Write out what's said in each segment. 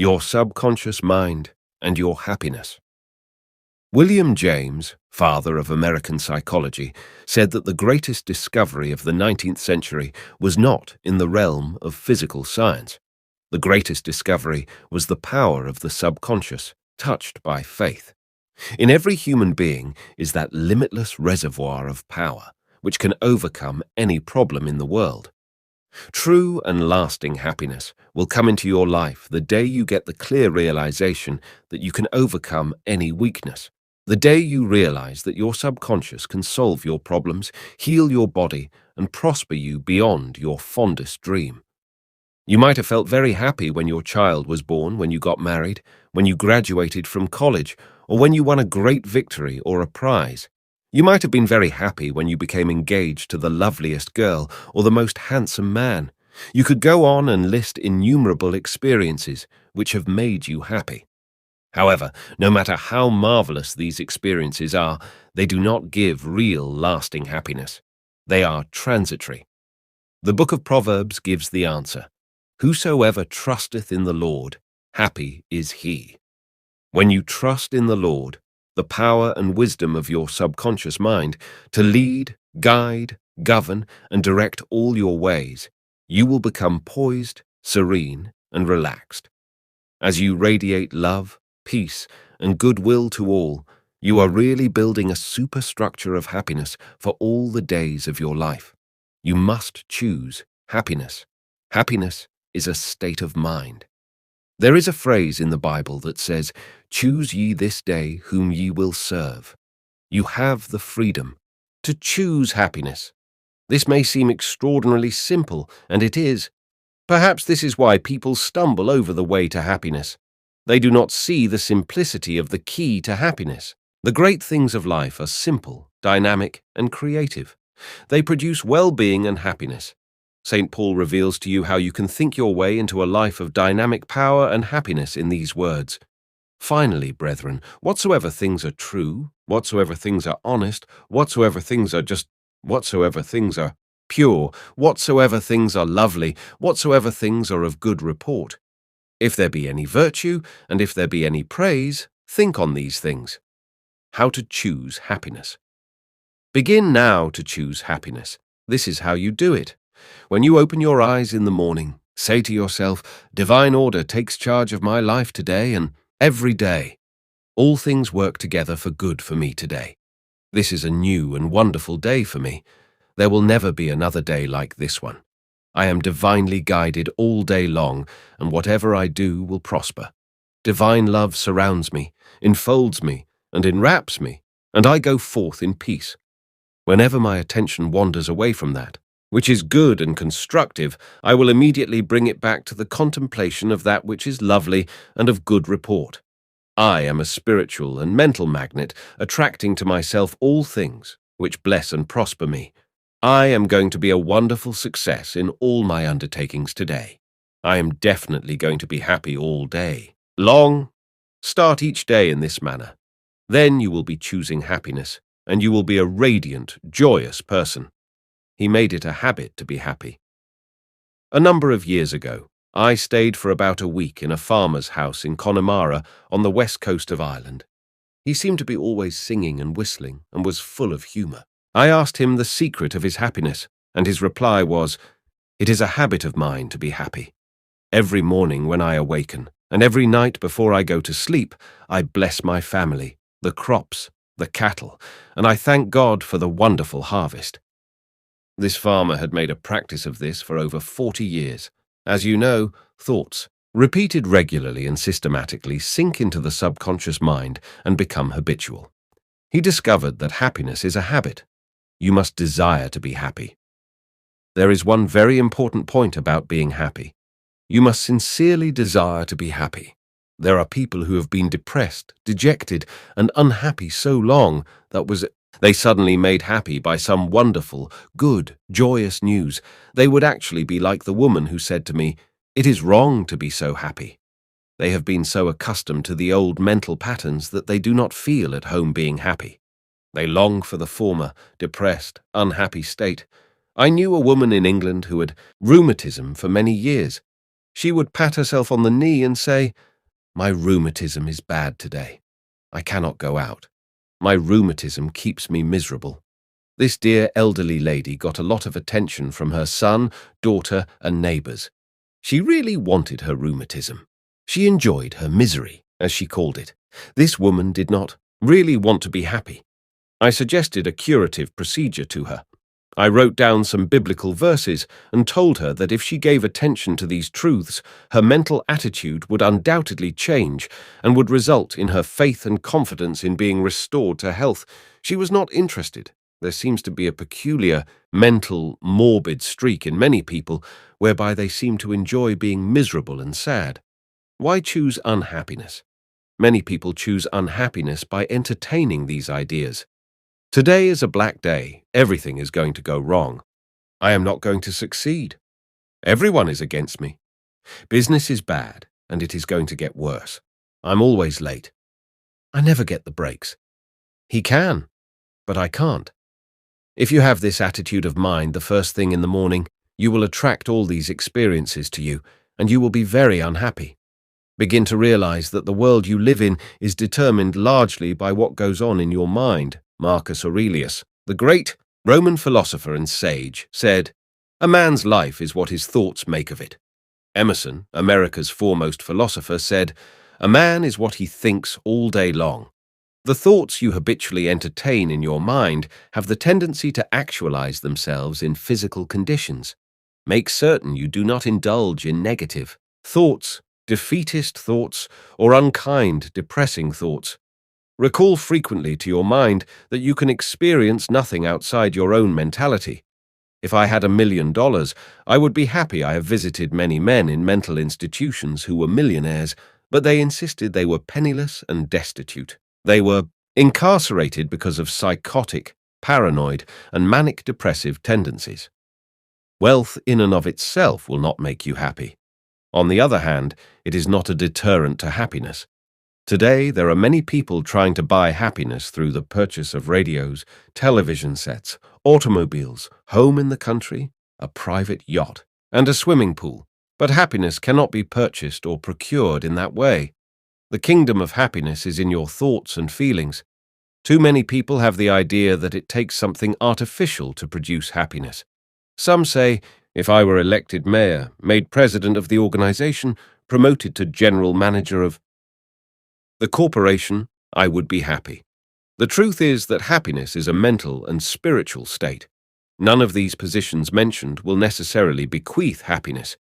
Your subconscious mind and your happiness. William James, father of American psychology, said that the greatest discovery of the 19th century was not in the realm of physical science. The greatest discovery was the power of the subconscious, touched by faith. In every human being is that limitless reservoir of power, which can overcome any problem in the world. True and lasting happiness will come into your life the day you get the clear realization that you can overcome any weakness. The day you realize that your subconscious can solve your problems, heal your body, and prosper you beyond your fondest dream. You might have felt very happy when your child was born, when you got married, when you graduated from college, or when you won a great victory or a prize. You might have been very happy when you became engaged to the loveliest girl or the most handsome man. You could go on and list innumerable experiences which have made you happy. However, no matter how marvelous these experiences are, they do not give real, lasting happiness. They are transitory. The book of Proverbs gives the answer. Whoso-ever trusteth in the Lord, happy is he. When you trust in the Lord, the power and wisdom of your subconscious mind to lead, guide, govern, and direct all your ways, you will become poised, serene, and relaxed. As you radiate love, peace, and goodwill to all, you are really building a superstructure of happiness for all the days of your life. You must choose happiness. Happiness is a state of mind. There is a phrase in the Bible that says, "Choose ye this day whom ye will serve." You have the freedom to choose happiness. This may seem extraordinarily simple, and it is. Perhaps this is why people stumble over the way to happiness. They do not see the simplicity of the key to happiness. The great things of life are simple, dynamic, and creative. They produce well-being and happiness. St. Paul reveals to you how you can think your way into a life of dynamic power and happiness in these words. Finally, brethren, whatsoever things are true, whatsoever things are honest, whatsoever things are just, whatsoever things are pure, whatsoever things are lovely, whatsoever things are of good report. If there be any virtue, and if there be any praise, think on these things. How to choose happiness. Begin now to choose happiness. This is how you do it. When you open your eyes in the morning, say to yourself, "Divine order takes charge of my life today and every day. All things work together for good for me today. This is a new and wonderful day for me. There will never be another day like this one. I am divinely guided all day long, and whatever I do will prosper. Divine love surrounds me, enfolds me, and enwraps me, and I go forth in peace. Whenever my attention wanders away from that, which is good and constructive, I will immediately bring it back to the contemplation of that which is lovely and of good report. I am a spiritual and mental magnet, attracting to myself all things which bless and prosper me. I am going to be a wonderful success in all my undertakings today. I am definitely going to be happy all day long. Start each day in this manner. Then you will be choosing happiness, and you will be a radiant, joyous person. He made it a habit to be happy. A number of years ago, I stayed for about a week in a farmer's house in Connemara on the west coast of Ireland. He seemed to be always singing and whistling and was full of humour. I asked him the secret of his happiness, and his reply was, "It is a habit of mine to be happy. Every morning when I awaken, and every night before I go to sleep, I bless my family, the crops, the cattle, and I thank God for the wonderful harvest." This farmer had made a practice of this for over 40 years. As you know, thoughts, repeated regularly and systematically, sink into the subconscious mind and become habitual. He discovered that happiness is a habit. You must desire to be happy. There is one very important point about being happy. You must sincerely desire to be happy. There are people who have been depressed, dejected, and unhappy so long that they suddenly made happy by some wonderful, good, joyous news. They would actually be like the woman who said to me, "It is wrong to be so happy." They have been so accustomed to the old mental patterns that they do not feel at home being happy. They long for the former, depressed, unhappy state. I knew a woman in England who had rheumatism for many years. She would pat herself on the knee and say, My rheumatism is bad today. I cannot go out. My rheumatism keeps me miserable. This dear elderly lady got a lot of attention from her son, daughter, and neighbors. She really wanted her rheumatism. She enjoyed her misery, as she called it. This woman did not really want to be happy. I suggested a curative procedure to her. I wrote down some biblical verses and told her that if she gave attention to these truths, her mental attitude would undoubtedly change and would result in her faith and confidence in being restored to health. She was not interested. There seems to be a peculiar, mental, morbid streak in many people whereby they seem to enjoy being miserable and sad. Why choose unhappiness? Many people choose unhappiness by entertaining these ideas. Today is a black day. Everything is going to go wrong. I am not going to succeed. Everyone is against me. Business is bad, and it is going to get worse. I'm always late. I never get the breaks. He can, but I can't. If you have this attitude of mind the first thing in the morning, you will attract all these experiences to you, and you will be very unhappy. Begin to realize that the world you live in is determined largely by what goes on in your mind. Marcus Aurelius, the great Roman philosopher and sage, said, "A man's life is what his thoughts make of it." Emerson, America's foremost philosopher, said, "A man is what he thinks all day long." The thoughts you habitually entertain in your mind have the tendency to actualize themselves in physical conditions. Make certain you do not indulge in negative thoughts, defeatist thoughts, or unkind, depressing thoughts. Recall frequently to your mind that you can experience nothing outside your own mentality. If I had $1 million, I would be happy. I have visited many men in mental institutions who were millionaires, but they insisted they were penniless and destitute. They were incarcerated because of psychotic, paranoid, and manic-depressive tendencies. Wealth in and of itself will not make you happy. On the other hand, it is not a deterrent to happiness. Today, there are many people trying to buy happiness through the purchase of radios, television sets, automobiles, home in the country, a private yacht, and a swimming pool. But happiness cannot be purchased or procured in that way. The kingdom of happiness is in your thoughts and feelings. Too many people have the idea that it takes something artificial to produce happiness. Some say, if I were elected mayor, made president of the organization, promoted to general manager of the corporation, I would be happy. The truth is that happiness is a mental and spiritual state. None of these positions mentioned will necessarily bequeath happiness.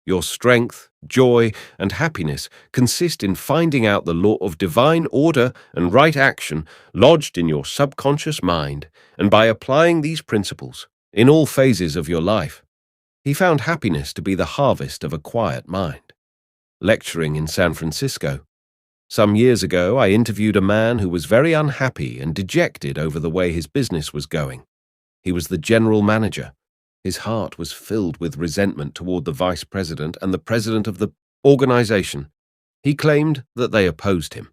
Your strength, joy, and happiness consist in finding out the law of divine order and right action lodged in your subconscious mind, and by applying these principles in all phases of your life. He found happiness to be the harvest of a quiet mind. Lecturing in San Francisco. Some years ago, I interviewed a man who was very unhappy and dejected over the way his business was going. He was the general manager. His heart was filled with resentment toward the vice president and the president of the organization. He claimed that they opposed him.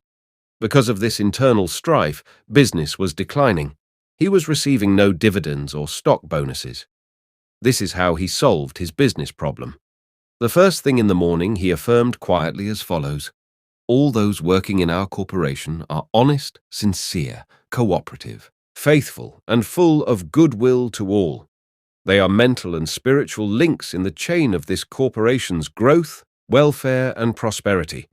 Because of this internal strife, business was declining. He was receiving no dividends or stock bonuses. This is how he solved his business problem. The first thing in the morning, he affirmed quietly as follows: "All those working in our corporation are honest, sincere, cooperative, faithful, and full of goodwill to all. They are mental and spiritual links in the chain of this corporation's growth, welfare, and prosperity.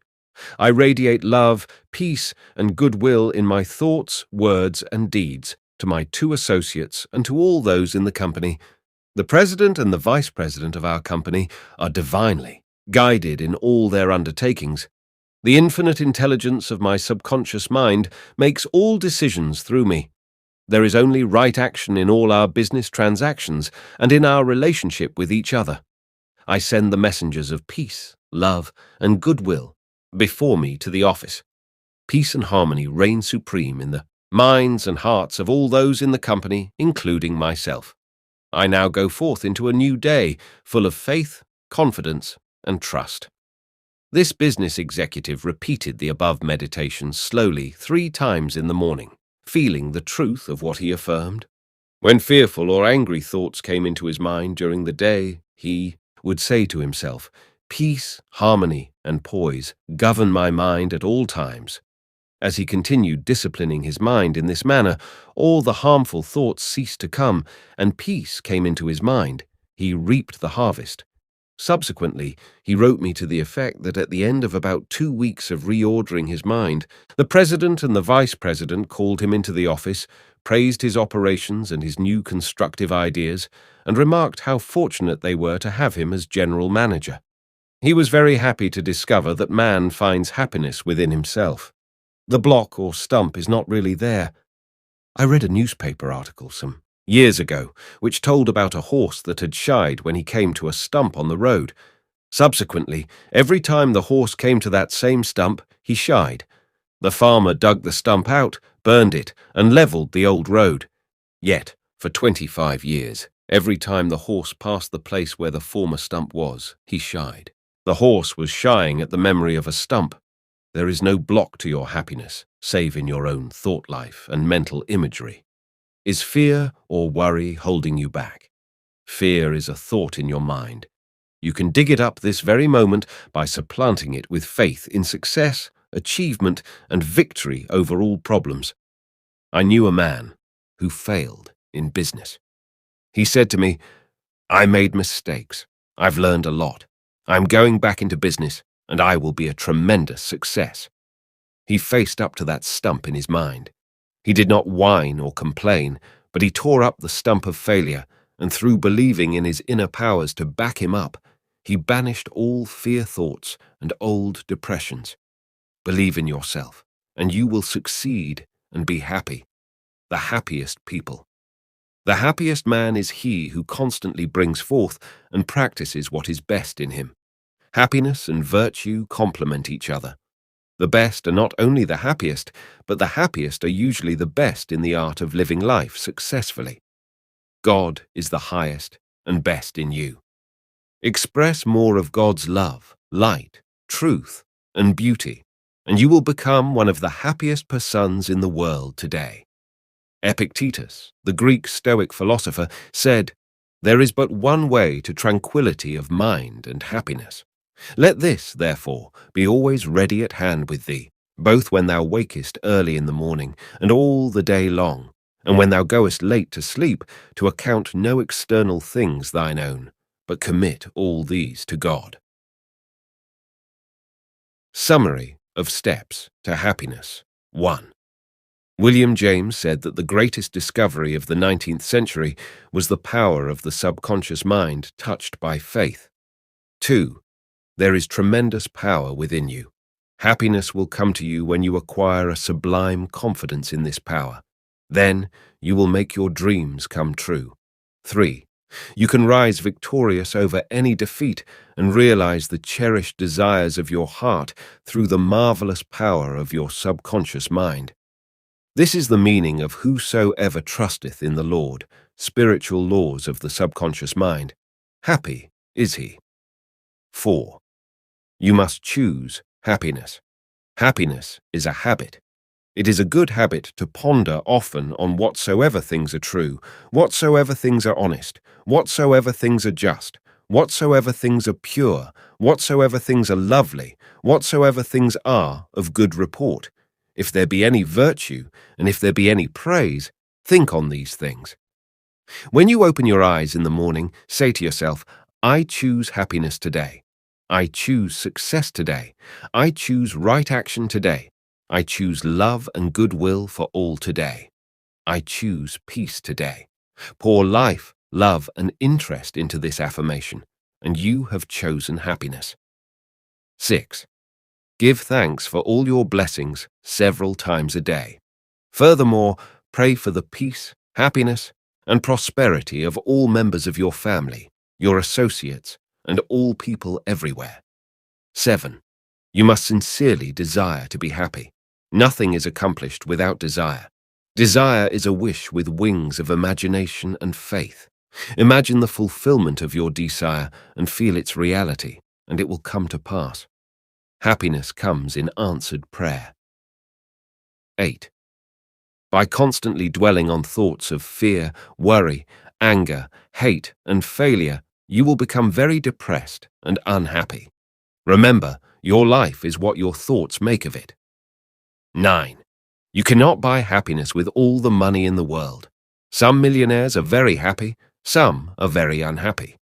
I radiate love, peace, and goodwill in my thoughts, words, and deeds to my 2 associates and to all those in the company. The president and the vice president of our company are divinely guided in all their undertakings. The infinite intelligence of my subconscious mind makes all decisions through me. There is only right action in all our business transactions and in our relationship with each other. I send the messengers of peace, love, and goodwill before me to the office. Peace and harmony reign supreme in the minds and hearts of all those in the company, including myself. I now go forth into a new day full of faith, confidence, and trust." This business executive repeated the above meditation slowly 3 times in the morning, feeling the truth of what he affirmed. When fearful or angry thoughts came into his mind during the day, he would say to himself, "Peace, harmony, and poise govern my mind at all times. As he continued disciplining his mind in this manner, all the harmful thoughts ceased to come, and peace came into his mind. He reaped the harvest. Subsequently, he wrote me to the effect that at the end of about 2 weeks of reordering his mind, the president and the vice president called him into the office, praised his operations and his new constructive ideas, and remarked how fortunate they were to have him as general manager. He was very happy to discover that man finds happiness within himself. The block or stump is not really there. I read a newspaper article some years ago, which told about a horse that had shied when he came to a stump on the road. Subsequently, every time the horse came to that same stump, he shied. The farmer dug the stump out, burned it, and levelled the old road. Yet, for 25 years, every time the horse passed the place where the former stump was, he shied. The horse was shying at the memory of a stump. There is no block to your happiness, save in your own thought life and mental imagery. Is fear or worry holding you back? Fear is a thought in your mind. You can dig it up this very moment by supplanting it with faith in success, achievement, and victory over all problems. I knew a man who failed in business. He said to me, "I made mistakes. I've learned a lot. I'm going back into business, and I will be a tremendous success." He faced up to that stump in his mind. He did not whine or complain, but he tore up the stump of failure, and through believing in his inner powers to back him up, he banished all fear thoughts and old depressions. Believe in yourself, and you will succeed and be happy. The happiest people. The happiest man is he who constantly brings forth and practices what is best in him. Happiness and virtue complement each other. The best are not only the happiest, but the happiest are usually the best in the art of living life successfully. God is the highest and best in you. Express more of God's love, light, truth, and beauty, and you will become one of the happiest persons in the world today. Epictetus, the Greek Stoic philosopher, said, "There is but one way to tranquility of mind and happiness. Let this, therefore, be always ready at hand with thee, both when thou wakest early in the morning, and all the day long, and when thou goest late to sleep, to account no external things thine own, but commit all these to God." Summary of Steps to Happiness. 1. William James said that the greatest discovery of the 19th century was the power of the subconscious mind touched by faith. 2. There is tremendous power within you. Happiness will come to you when you acquire a sublime confidence in this power. Then you will make your dreams come true. 3. You can rise victorious over any defeat and realize the cherished desires of your heart through the marvelous power of your subconscious mind. This is the meaning of whoso-ever trusteth in the Lord, spiritual laws of the subconscious mind. Happy is he. 4. You must choose happiness. Happiness is a habit. It is a good habit to ponder often on whatsoever things are true, whatsoever things are honest, whatsoever things are just, whatsoever things are pure, whatsoever things are lovely, whatsoever things are of good report. If there be any virtue, and if there be any praise, think on these things. When you open your eyes in the morning, say to yourself, "I choose happiness today. I choose success today. I choose right action today. I choose love and goodwill for all today. I choose peace today." Pour life, love, and interest into this affirmation, and you have chosen happiness. 6. Give thanks for all your blessings several times a day. Furthermore, pray for the peace, happiness, and prosperity of all members of your family, your associates, and all people everywhere. 7. You must sincerely desire to be happy. Nothing is accomplished without desire. Desire is a wish with wings of imagination and faith. Imagine the fulfillment of your desire and feel its reality, and it will come to pass. Happiness comes in answered prayer. 8. By constantly dwelling on thoughts of fear, worry, anger, hate, and failure, you will become very depressed and unhappy. Remember, Your life is what your thoughts make of it. 9. You cannot buy happiness with all the money in the world. Some millionaires are very happy, some are very unhappy.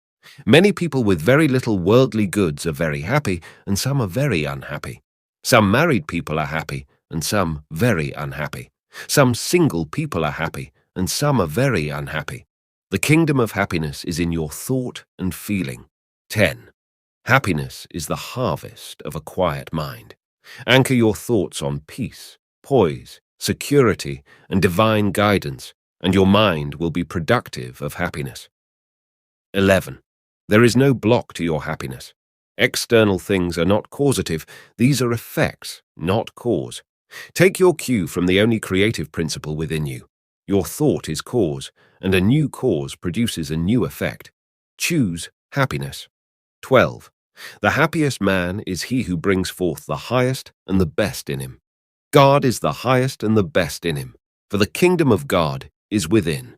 Many people with very little worldly goods are very happy, and some are very unhappy. Some married people are happy, and some very unhappy. Some single people are happy, and some are very unhappy. The kingdom of happiness is in your thought and feeling. 10. Happiness is the harvest of a quiet mind. Anchor your thoughts on peace, poise, security, and divine guidance, and your mind will be productive of happiness. 11. There is no block to your happiness. External things are not causative, these are effects, not cause. Take your cue from the only creative principle within you. Your thought is cause, and a new cause produces a new effect. Choose happiness. 12. The happiest man is he who brings forth the highest and the best in him. God is the highest and the best in him, for the kingdom of God is within.